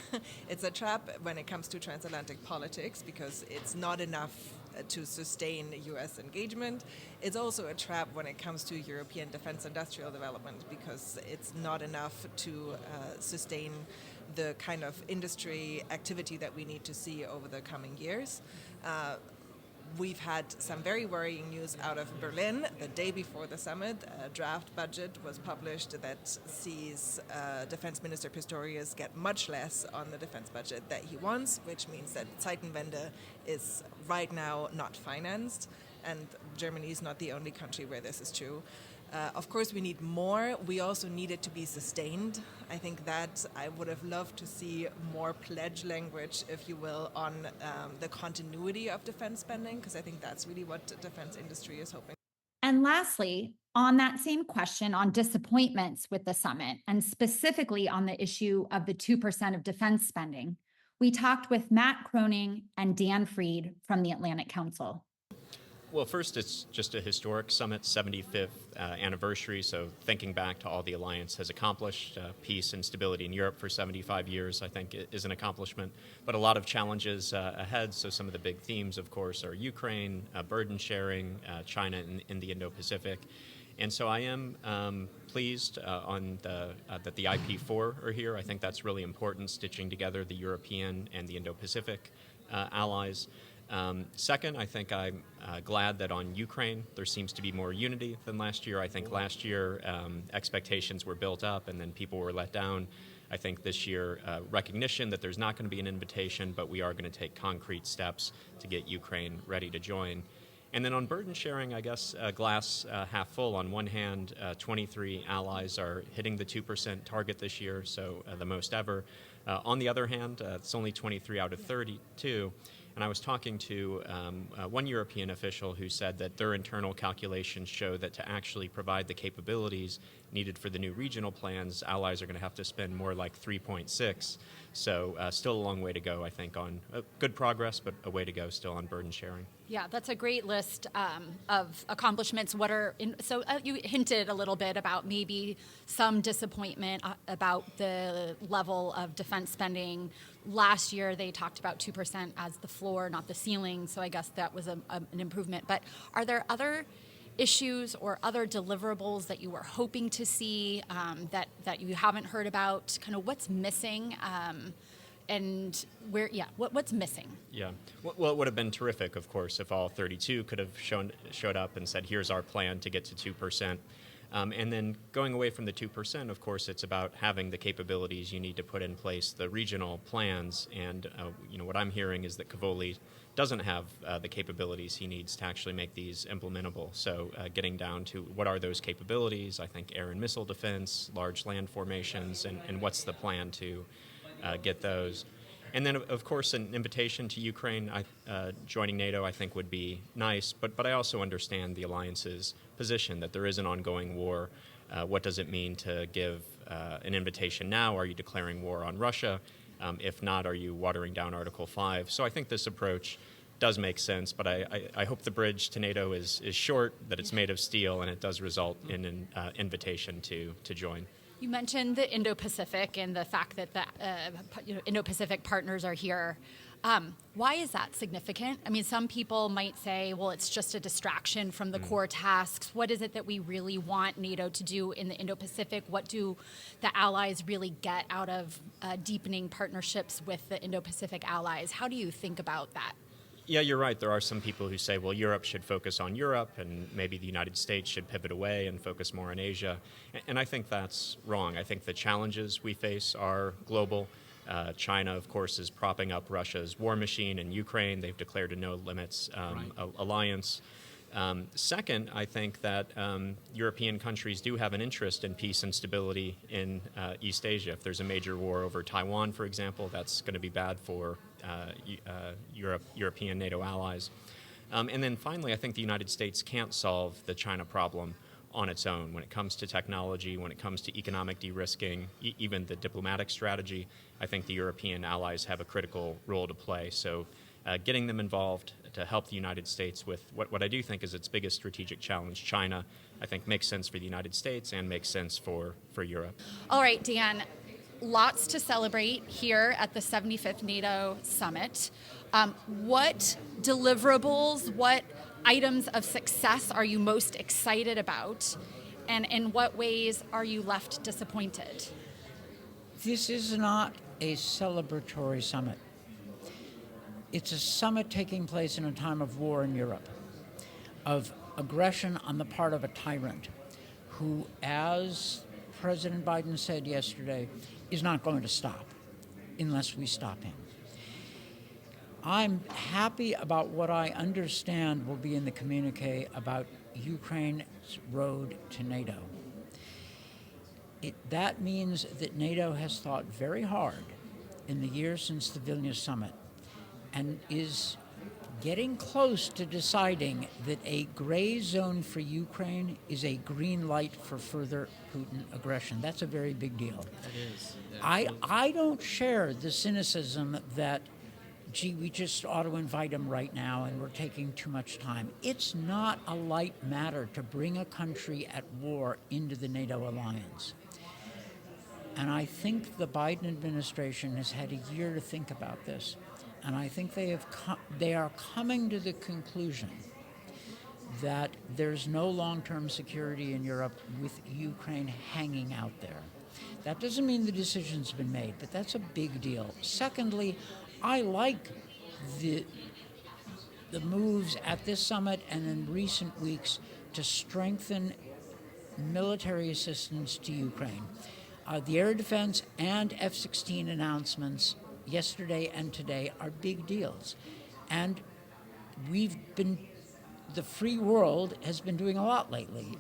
It's a trap when it comes to transatlantic politics, because it's not enough to sustain US engagement. It's also a trap when it comes to European defense industrial development, because it's not enough to sustain the kind of industry activity that we need to see over the coming years. We've had some very worrying news out of Berlin. The day before the summit, a draft budget was published that sees Defense Minister Pistorius get much less on the defense budget that he wants, which means that Zeitenwende is right now not financed, and Germany is not the only country where this is true. Of course, we need more. We also need it to be sustained. I think that I would have loved to see more pledge language, if you will, on the continuity of defense spending, because I think that's really what the defense industry is hoping. And lastly, on that same question on disappointments with the summit, and specifically on the issue of the 2% of defense spending, we talked with Matt Croning and Dan Freed from the Atlantic Council. Well, first, it's just a historic summit, 75th anniversary. So thinking back to all the alliance has accomplished, peace and stability in Europe for 75 years, I think is an accomplishment. But a lot of challenges ahead. So some of the big themes, of course, are Ukraine, burden sharing, China in the Indo-Pacific. And so I am pleased that the IP4 are here. I think that's really important, stitching together the European and the Indo-Pacific allies. Second, I think I'm glad that on Ukraine there seems to be more unity than last year. I think last year expectations were built up and then people were let down. I think this year recognition that there's not going to be an invitation, but we are going to take concrete steps to get Ukraine ready to join. And then on burden sharing, I guess glass half full. On one hand, 23 allies are hitting the 2% target this year, so the most ever. On the other hand, it's only 23 out of 32. And I was talking to one European official who said that their internal calculations show that to actually provide the capabilities needed for the new regional plans, allies are going to have to spend more like 3.6. So still a long way to go, I think, on good progress, but a way to go still on burden sharing. Yeah, that's a great list of accomplishments. So you hinted a little bit about maybe some disappointment about the level of defense spending. Last year, they talked about 2% as the floor, not the ceiling. So I guess that was an improvement. But are there other issues or other deliverables that you were hoping to see that you haven't heard about? Kind of what's missing and where? Yeah, what's missing? Yeah. Well, it would have been terrific, of course, if all 32 could have showed up and said, "Here's our plan to get to 2%." And then going away from the 2%, of course, it's about having the capabilities you need to put in place, the regional plans. And what I'm hearing is that Cavoli doesn't have the capabilities he needs to actually make these implementable. So getting down to what are those capabilities, I think air and missile defense, large land formations, and what's the plan to get those. And then, of course, an invitation to Ukraine joining NATO, I think, would be nice. But I also understand the alliance's position that there is an ongoing war. What does it mean to give an invitation now? Are you declaring war on Russia? If not, are you watering down Article 5? So I think this approach does make sense. But I hope the bridge to NATO is short, that it's made of steel, and it does result in an invitation to join. You mentioned the Indo-Pacific and the fact that the Indo-Pacific partners are here. Why is that significant? I mean, some people might say, well, it's just a distraction from the core tasks. What is it that we really want NATO to do in the Indo-Pacific? What do the allies really get out of deepening partnerships with the Indo-Pacific allies? How do you think about that? Yeah, you're right. There are some people who say, well, Europe should focus on Europe and maybe the United States should pivot away and focus more on Asia. And I think that's wrong. I think the challenges we face are global. China, of course, is propping up Russia's war machine in Ukraine. They've declared a no-limits alliance. Second, I think that European countries do have an interest in peace and stability in East Asia. If there's a major war over Taiwan, for example, that's going to be bad for European NATO allies. And then finally, I think the United States can't solve the China problem on its own. When it comes to technology, when it comes to economic de-risking, even the diplomatic strategy, I think the European allies have a critical role to play. So getting them involved to help the United States with what I do think is its biggest strategic challenge, China, I think makes sense for the United States and makes sense for Europe. All right, Dan, lots to celebrate here at the 75th NATO Summit. What deliverables, what items of success are you most excited about, and in what ways are you left disappointed? This is not a celebratory summit. It's a summit taking place in a time of war in Europe, of aggression on the part of a tyrant who, as President Biden said yesterday, is not going to stop unless we stop him. I'm happy about what I understand will be in the communique about Ukraine's road to NATO. That means that NATO has thought very hard in the years since the Vilnius summit and is getting close to deciding that a gray zone for Ukraine is a green light for further Putin aggression. That's a very big deal. It is. I don't share the cynicism that, gee, we just ought to invite him right now and we're taking too much time. It's not a light matter to bring a country at war into the NATO alliance. And I think the Biden administration has had a year to think about this. And I think they are coming to the conclusion that there's no long-term security in Europe with Ukraine hanging out there. That doesn't mean the decision's been made, but that's a big deal. Secondly, I like the moves at this summit and in recent weeks to strengthen military assistance to Ukraine. The air defense and F-16 announcements yesterday and today are big deals. And the free world has been doing a lot lately.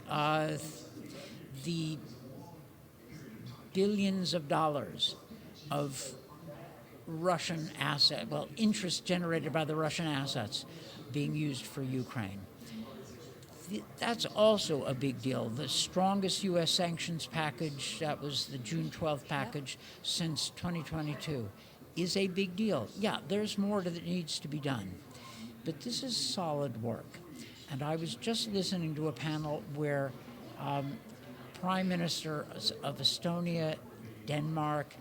The billions of dollars of Russian interest generated by the Russian assets being used for Ukraine. That's also a big deal. The strongest U.S. sanctions package, that was the June 12th package, since 2022, is a big deal. Yeah, there's more that needs to be done, but this is solid work. And I was just listening to a panel where Prime Minister of Estonia, Denmark,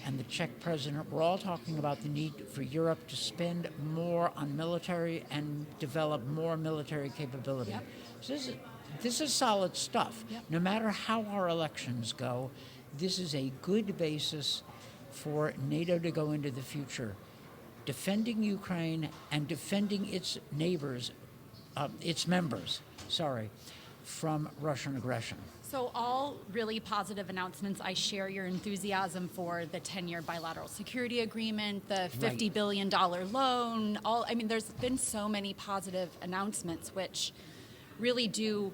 and the Czech president were all talking about the need for Europe to spend more on military and develop more military capability. Yep. So this is solid stuff. Yep. No matter how our elections go, this is a good basis for NATO to go into the future, defending Ukraine and defending its neighbors, its members, from Russian aggression. So all really positive announcements. I share your enthusiasm for the 10-year bilateral security agreement, the $50 billion loan. There's been so many positive announcements which really do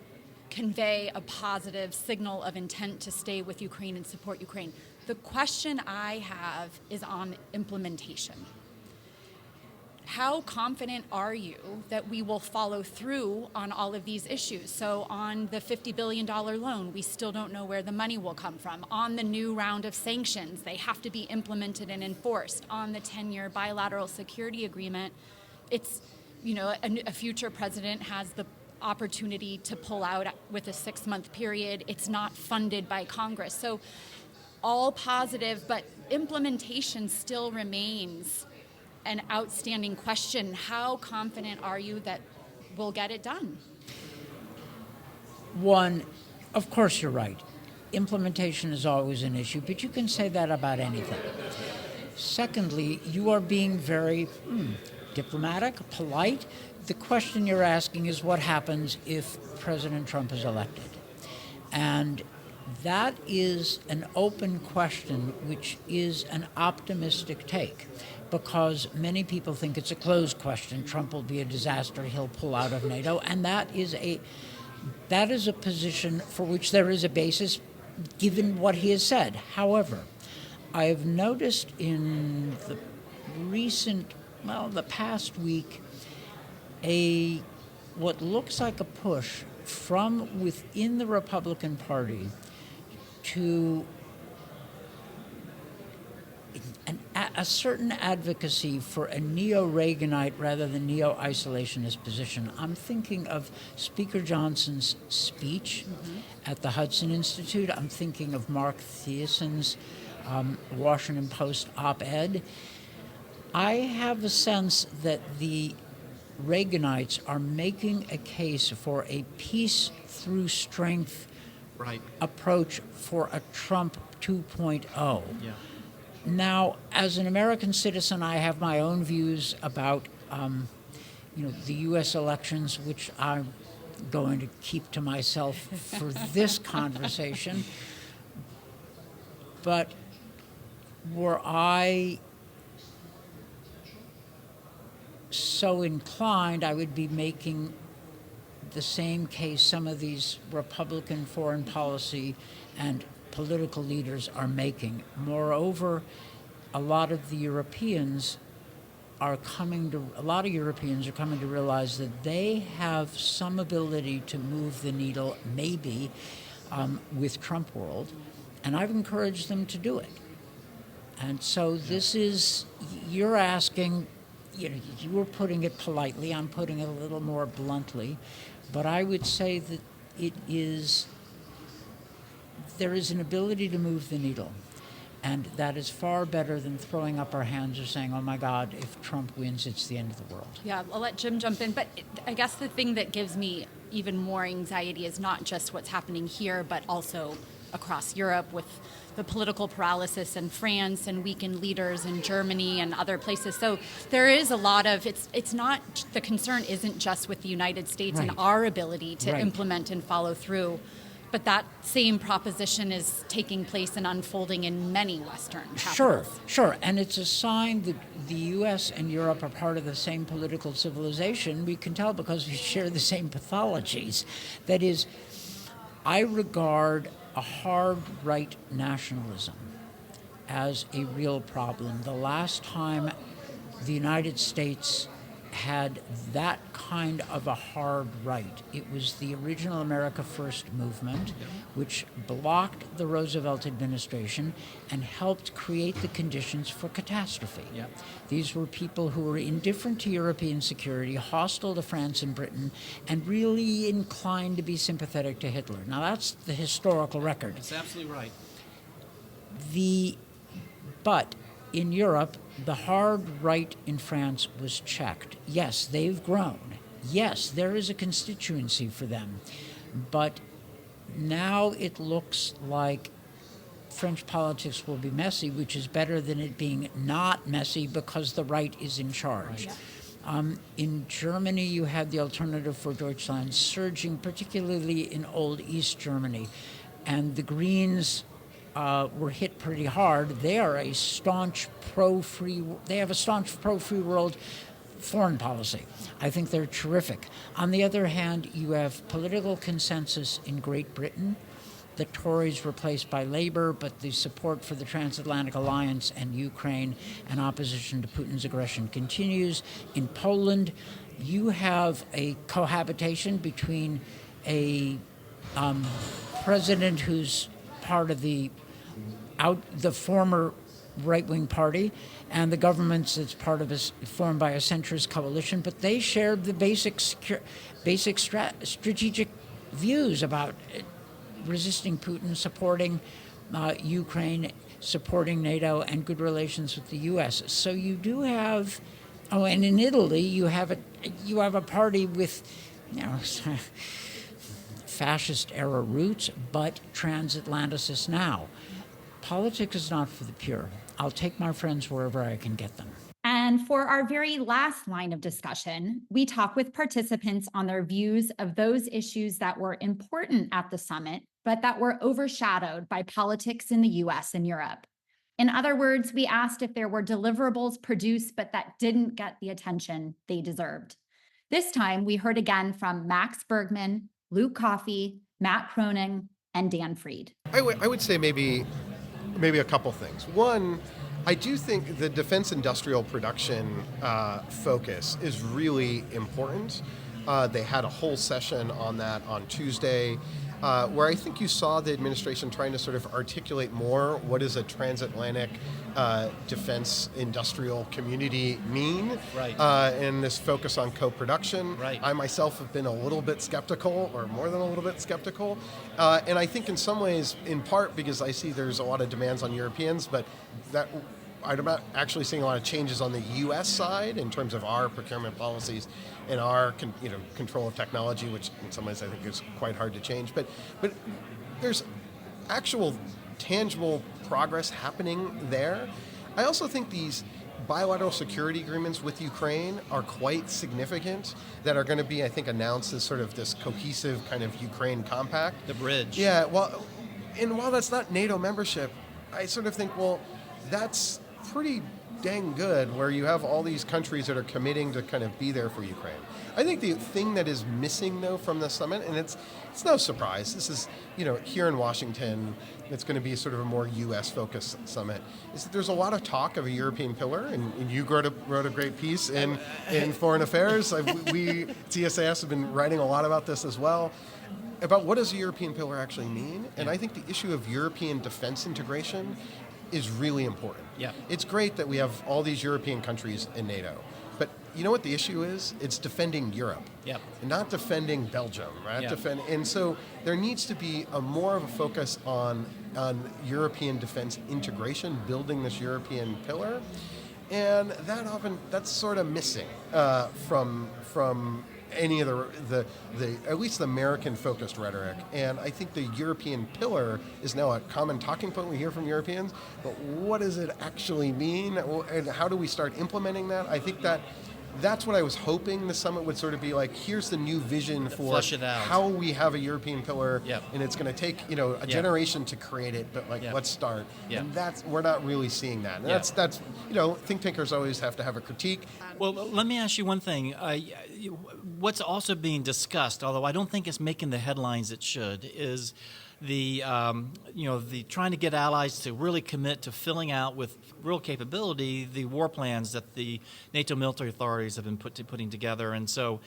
convey a positive signal of intent to stay with Ukraine and support Ukraine. The question I have is on implementation. How confident are you that we will follow through on all of these issues? So on the $50 billion loan, we still don't know where the money will come from. On the new round of sanctions, they have to be implemented and enforced. On the 10-year bilateral security agreement, it's, a future president has the opportunity to pull out with a 6-month period. It's not funded by Congress. So all positive, but implementation still remains an outstanding question. How confident are you that we'll get it done? One, of course you're right. Implementation is always an issue, but you can say that about anything. Secondly, you are being very diplomatic, polite. The question you're asking is what happens if President Trump is elected? And that is an open question, which is an optimistic take, because many people think it's a closed question. Trump will be a disaster, he'll pull out of NATO, and that is a position for which there is a basis given what he has said. However, I have noticed in the past week, what looks like a push from within the Republican Party to a certain advocacy for a neo-Reaganite rather than neo-isolationist position. I'm thinking of Speaker Johnson's speech at the Hudson Institute. I'm thinking of Mark Thiessen's Washington Post op-ed. I have a sense that the Reaganites are making a case for a peace through strength approach for a Trump 2.0. Yeah. Now, as an American citizen, I have my own views about, the U.S. elections, which I'm going to keep to myself for this conversation. But were I so inclined, I would be making the same case some of these Republican foreign policy and political leaders are making. Moreover, a lot of Europeans are coming to realize that they have some ability to move the needle, maybe, with Trump world, and I've encouraged them to do it. And so this is, you're asking, you were putting it politely, I'm putting it a little more bluntly, but I would say that there is an ability to move the needle, and that is far better than throwing up our hands or saying, oh my God, if Trump wins, it's the end of the world. Yeah, I'll let Jim jump in, but I guess the thing that gives me even more anxiety is not just what's happening here, but also across Europe with the political paralysis in France and weakened leaders in Germany and other places. So there is a lot of, it's not, the concern isn't just with the United States and our ability to implement and follow through, but that same proposition is taking place and unfolding in many Western capitals. Sure. And it's a sign that the U.S. and Europe are part of the same political civilization. We can tell because we share the same pathologies. That is, I regard a hard right nationalism as a real problem. The last time the United States had that kind of a hard right, it was the original America First movement, which blocked the Roosevelt administration and helped create the conditions for catastrophe. These were people who were indifferent to European security, hostile to France and Britain, and really inclined to be sympathetic to Hitler. Now that's the historical record. That's absolutely right. But in Europe, the hard right in France was checked. Yes, they've grown. Yes, there is a constituency for them. But now it looks like French politics will be messy, which is better than it being not messy because the right is in charge. Right. In Germany, you had the Alternative for Deutschland surging, particularly in old East Germany. And the Greens were hit pretty hard. They are a staunch pro-free, they have a staunch pro-free world foreign policy. I think they're terrific. On the other hand, you have political consensus in Great Britain. The Tories replaced by Labour, but the support for the transatlantic alliance and Ukraine and opposition to Putin's aggression continues. In Poland, you have a cohabitation between a president who's part of the former right-wing party and the government that's part of formed by a centrist coalition, but they shared the basic strategic views about resisting Putin, supporting Ukraine, supporting NATO, and good relations with the U.S. So you do have, and in Italy you have a party with, fascist era roots, but transatlanticist now. Politics is not for the pure. I'll take my friends wherever I can get them. And for our very last line of discussion, we talk with participants on their views of those issues that were important at the summit, but that were overshadowed by politics in the US and Europe. In other words, we asked if there were deliverables produced, but that didn't get the attention they deserved. This time, we heard again from Max Bergman, Luke Coffey, Matt Cronin, and Dan Fried. I would say maybe a couple things. One, I do think the defense industrial production focus is really important. They had a whole session on that on Tuesday, where I think you saw the administration trying to sort of articulate more what does a transatlantic defense industrial community mean, right. And this focus on co-production. Right. I myself have been a little bit skeptical, or more than a little bit skeptical, and I think in some ways, in part because I see there's a lot of demands on Europeans, but that I'm not actually seeing a lot of changes on the U.S. side in terms of our procurement policies and our control of technology, which in some ways I think is quite hard to change. But there's actual tangible progress happening there. I also think these bilateral security agreements with Ukraine are quite significant that are going to be, I think, announced as sort of this cohesive kind of Ukraine compact. The bridge. Yeah, while that's not NATO membership, I sort of think, well, that's pretty dang good where you have all these countries that are committing to kind of be there for Ukraine. I think the thing that is missing, though, from the summit, and it's no surprise, this is, here in Washington, it's going to be sort of a more U.S.-focused summit, is that there's a lot of talk of a European pillar, and you wrote a great piece in Foreign Affairs. We, TSAS, have been writing a lot about this as well, about what does a European pillar actually mean, and I think the issue of European defense integration is really important. Yeah. It's great that we have all these European countries in NATO, but you know what the issue is? It's defending Europe, Yep. not defending Belgium, right? Yeah. And so there needs to be more of a focus on European defense integration, building this European pillar, and that's sort of missing from any of the at least the American-focused rhetoric. And I think the European pillar is now a common talking point we hear from Europeans, but what does it actually mean, and how do we start implementing that? I think that's what I was hoping the summit would sort of be like. Here's the new vision for flesh it out. how we have a European pillar, Yep. and it's going to take a generation to create it, but let's start. Yep. And we're not really seeing that. And that's think tankers always have to have a critique. Well, let me ask you one thing. What's also being discussed, although I don't think it's making the headlines it should, is the trying to get allies to really commit to filling out with real capability the war plans that the NATO military authorities have been putting together. And so,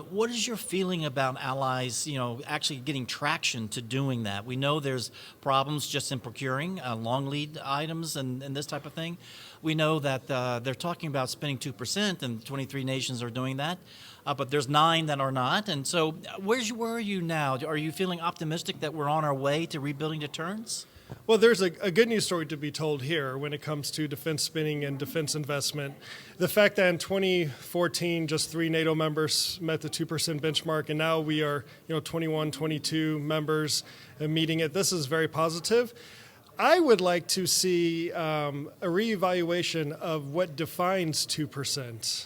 what is your feeling about allies, actually getting traction to doing that? We know there's problems just in procuring long lead items and this type of thing. We know that they're talking about spending 2%, and 23 nations are doing that. But there's 9 that are not. And so where are you now? Are you feeling optimistic that we're on our way to rebuilding deterrence? Well, there's a good news story to be told here when it comes to defense spending and defense investment. The fact that in 2014, just 3 NATO members met the 2% benchmark, and now we are 21, 22 members meeting it. This is very positive. I would like to see a reevaluation of what defines 2%.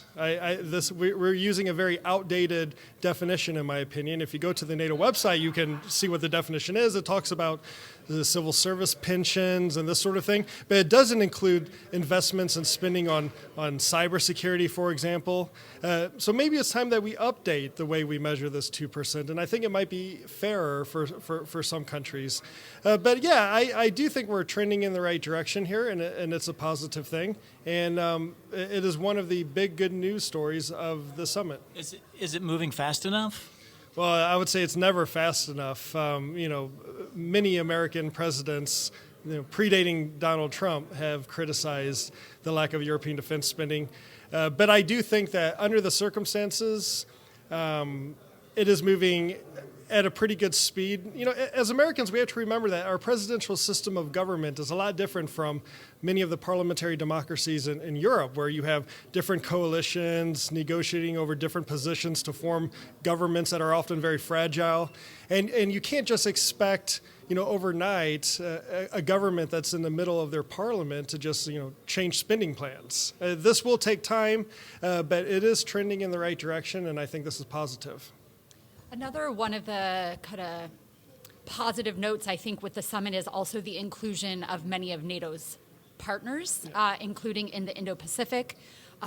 We're using a very outdated definition, in my opinion. If you go to the NATO website, you can see what the definition is. It talks about the civil service pensions and this sort of thing, but it doesn't include investments and spending on cybersecurity, for example. So maybe it's time that we update the way we measure this 2%, and I think it might be fairer for some countries. But yeah, I do think we're trending in the right direction here, and it's a positive thing. And it is one of the big good news stories of the summit. Is it moving fast enough? Well, I would say it's never fast enough. Many American presidents, predating Donald Trump, have criticized the lack of European defense spending. But I do think that under the circumstances, it is moving at a pretty good speed. As Americans, we have to remember that our presidential system of government is a lot different from many of the parliamentary democracies in Europe, where you have different coalitions negotiating over different positions to form governments that are often very fragile. And you can't just expect, overnight a government that's in the middle of their parliament to just, change spending plans. This will take time, but it is trending in the right direction, and I think this is positive. Another one of the kind of positive notes, I think, with the summit is also the inclusion of many of NATO's partners, including in the Indo-Pacific.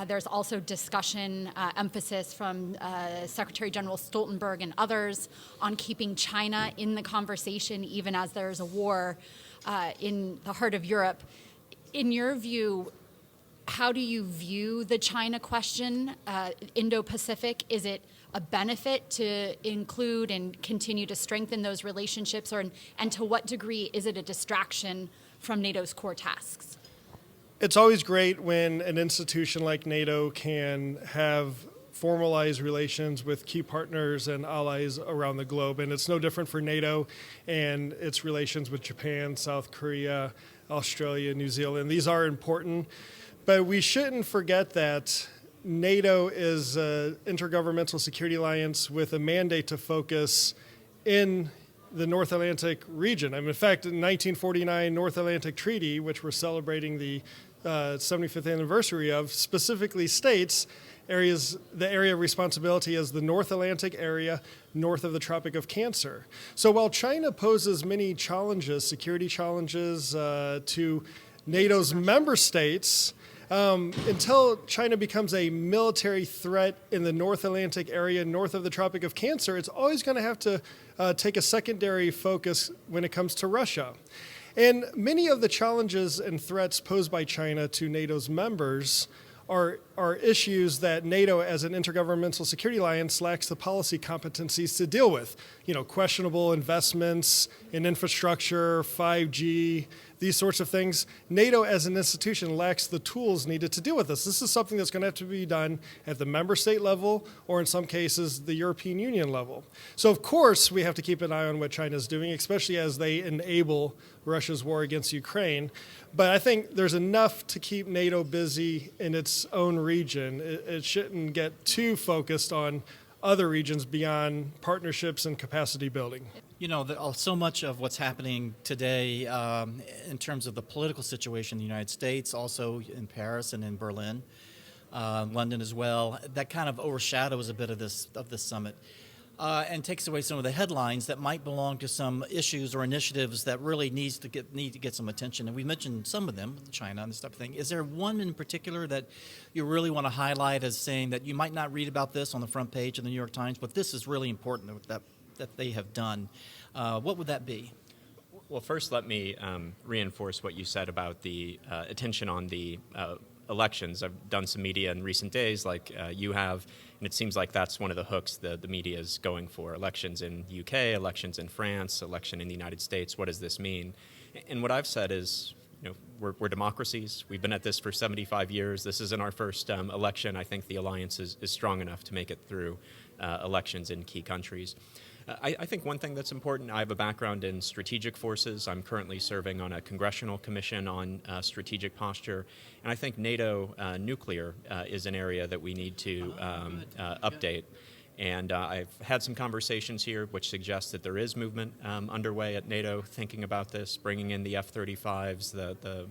There's also discussion, emphasis from Secretary General Stoltenberg and others on keeping China in the conversation, even as there's a war in the heart of Europe. In your view, how do you view the China question, Indo-Pacific? Is it a benefit to include and continue to strengthen those relationships, and to what degree is it a distraction from NATO's core tasks? It's always great when an institution like NATO can have formalized relations with key partners and allies around the globe, and it's no different for NATO and its relations with Japan, South Korea, Australia, New Zealand. These are important, but we shouldn't forget that NATO is an intergovernmental security alliance with a mandate to focus in the North Atlantic region. In fact, the 1949 North Atlantic Treaty, which we're celebrating the 75th anniversary of, specifically states the area of responsibility as the North Atlantic area north of the Tropic of Cancer. So while China poses many challenges, security challenges to NATO's member states, until China becomes a military threat in the North Atlantic area north of the Tropic of Cancer, it's always going to have to take a secondary focus when it comes to Russia. And many of the challenges and threats posed by China to NATO's members are issues that NATO as an intergovernmental security alliance lacks the policy competencies to deal with. Questionable investments in infrastructure, 5G, these sorts of things. NATO as an institution lacks the tools needed to deal with this. This is something that's going to have to be done at the member state level, or in some cases, the European Union level. So of course, we have to keep an eye on what China's doing, especially as they enable Russia's war against Ukraine. But I think there's enough to keep NATO busy in its own region. It shouldn't get too focused on other regions beyond partnerships and capacity building. So much of what's happening today in terms of the political situation in the United States, also in Paris and in Berlin, London as well, that kind of overshadows a bit of this summit. And takes away some of the headlines that might belong to some issues or initiatives that really need to get some attention. And we mentioned some of them, China and this type of thing. Is there one in particular that you really want to highlight as saying that you might not read about this on the front page of the New York Times, but this is really important that they have done? What would that be? Well, first let me reinforce what you said about the attention on the elections. I've done some media in recent days like you have, and it seems like that's one of the hooks the media is going for. Elections in the UK, elections in France, election in the United States. What does this mean? And what I've said is, we're democracies. We've been at this for 75 years. This isn't our first election. I think the alliance is strong enough to make it through elections in key countries. I think one thing that's important, I have a background in strategic forces. I'm currently serving on a congressional commission on strategic posture. And I think NATO nuclear is an area that we need to update. And I've had some conversations here which suggest that there is movement underway at NATO thinking about this, bringing in the F-35s, the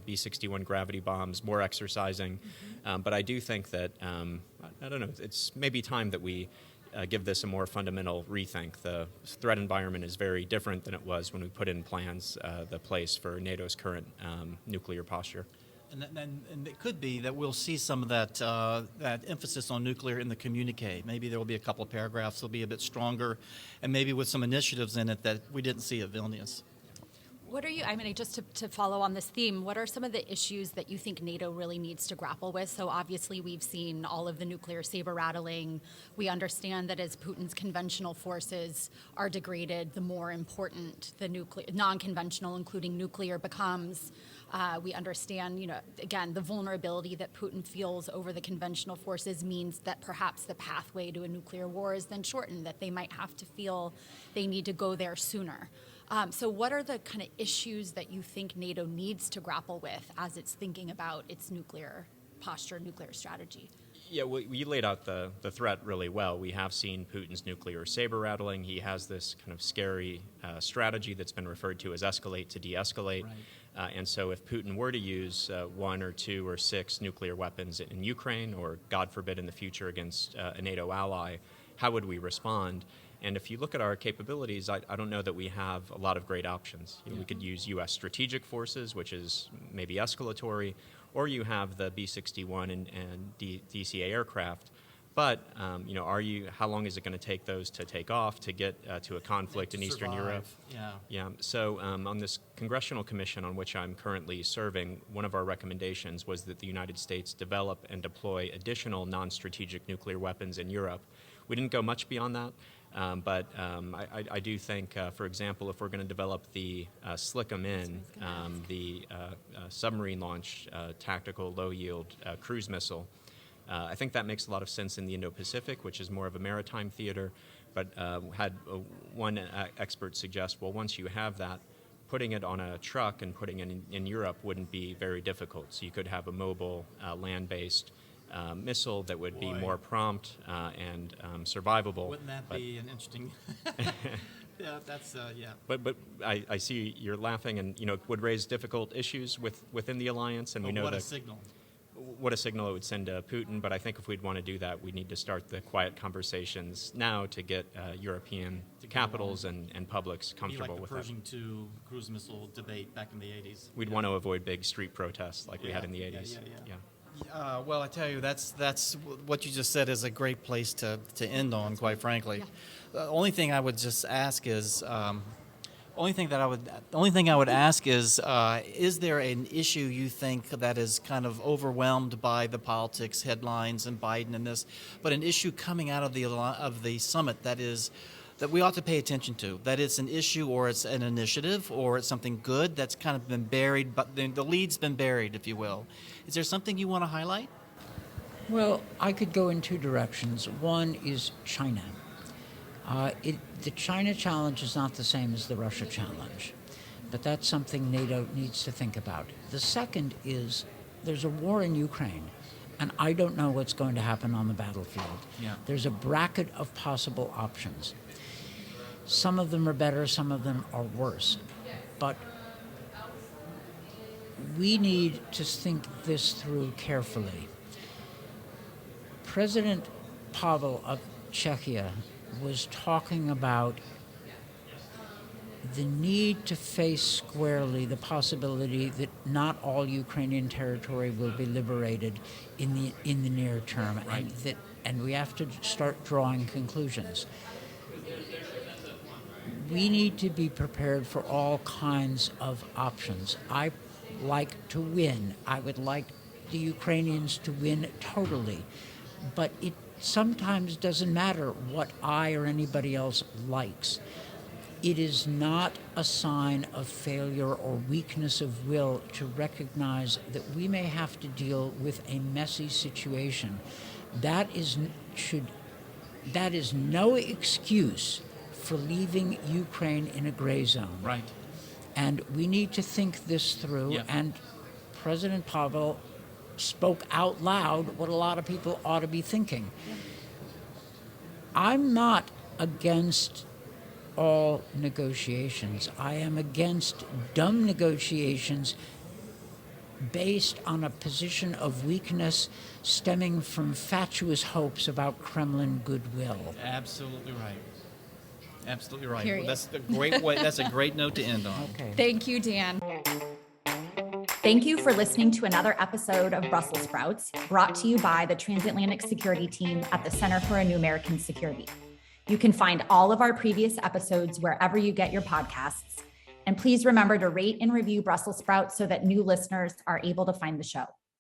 B-61 gravity bombs, more exercising. But I do think that, I don't know, it's maybe time that we give this a more fundamental rethink. The threat environment is very different than it was when we put in plans the place for NATO's current nuclear posture. And it could be that we'll see some of that that emphasis on nuclear in the communique. Maybe there will be a couple of paragraphs that'll be a bit stronger, and maybe with some initiatives in it that we didn't see at Vilnius. What are you, I mean, just to follow on this theme, what are some of the issues that you think NATO really needs to grapple with? So obviously we've seen all of the nuclear saber rattling. We understand that as Putin's conventional forces are degraded, the more important the non-conventional, including nuclear, becomes. We understand, you know, again, the vulnerability that Putin feels over the conventional forces means that perhaps the pathway to a nuclear war is then shortened, that they might have to feel they need to go there sooner. So what are the kind of issues that you think NATO needs to grapple with as it's thinking about its nuclear posture, nuclear strategy? Yeah, we laid out the threat really well. We have seen Putin's nuclear saber rattling. He has this kind of scary strategy that's been referred to as escalate to de-escalate. Right. And so if Putin were to use 1 or 2 or 6 nuclear weapons in Ukraine, or God forbid in the future against a NATO ally, how would we respond? And if you look at our capabilities, I don't know that we have a lot of great options. You know, we could use U.S. strategic forces, which is maybe escalatory, or you have the B-61 and DCA aircraft. But you know, how long is it going to take those to take off to get to a conflict in Eastern Europe? Yeah. So on this congressional commission on which I'm currently serving, one of our recommendations was that the United States develop and deploy additional non-strategic nuclear weapons in Europe. We didn't go much beyond that. But I do think, for example, if we're going to develop the SLICM-in, the submarine-launched tactical low-yield cruise missile, I think that makes a lot of sense in the Indo-Pacific, which is more of a maritime theater. But had one expert suggest, well, once you have that, putting it on a truck and putting it in Europe wouldn't be very difficult. So you could have a mobile, land-based missile that would be more prompt and survivable. Wouldn't that be an interesting? Yeah, that's yeah. But I see you're laughing, and you know, it would raise difficult issues within the alliance, and we know what that. A signal. What a signal it would send to Putin. But I think if we'd want to do that, we need to start the quiet conversations now to get European capitals and publics comfortable with that. Like the Pershing II cruise missile debate back in the 80s. We'd want to avoid big street protests like we had in the 80s. Yeah. Well, I tell you, that's what you just said is a great place to end on, quite frankly. Yeah. The only thing I would just ask is, only thing I would ask is there an issue you think that is kind of overwhelmed by the politics headlines and Biden and this, but an issue coming out of the summit that we ought to pay attention to, that it's an issue or it's an initiative or it's something good that's kind of been buried, but the lead's been buried, if you will. Is there something you want to highlight? Well, I could go in 2 directions. One is China. The China challenge is not the same as the Russia challenge, but that's something NATO needs to think about. The second is there's a war in Ukraine, and I don't know what's going to happen on the battlefield. Yeah. There's a bracket of possible options. Some of them are better, some of them are worse. But we need to think this through carefully. President Pavel of Czechia was talking about the need to face squarely the possibility that not all Ukrainian territory will be liberated in the near term, right. and we have to start drawing conclusions. We need to be prepared for all kinds of options. I like to win. I would like the Ukrainians to win totally, but it sometimes doesn't matter what I or anybody else likes. It is not a sign of failure or weakness of will to recognize that we may have to deal with a messy situation. That should that is no excuse for leaving Ukraine in a gray zone. Right. And we need to think this through. Yeah. And President Pavel spoke out loud what a lot of people ought to be thinking. I'm not against all negotiations. I am against dumb negotiations based on a position of weakness stemming from fatuous hopes about Kremlin goodwill. Absolutely right. Absolutely right. Period. Well, that's a great way. That's a great note to end on. Okay. Thank you, Dan. Thank you for listening to another episode of Brussels Sprouts, brought to you by the Transatlantic Security Team at the Center for a New American Security. You can find all of our previous episodes wherever you get your podcasts. And please remember to rate and review Brussels Sprouts so that new listeners are able to find the show.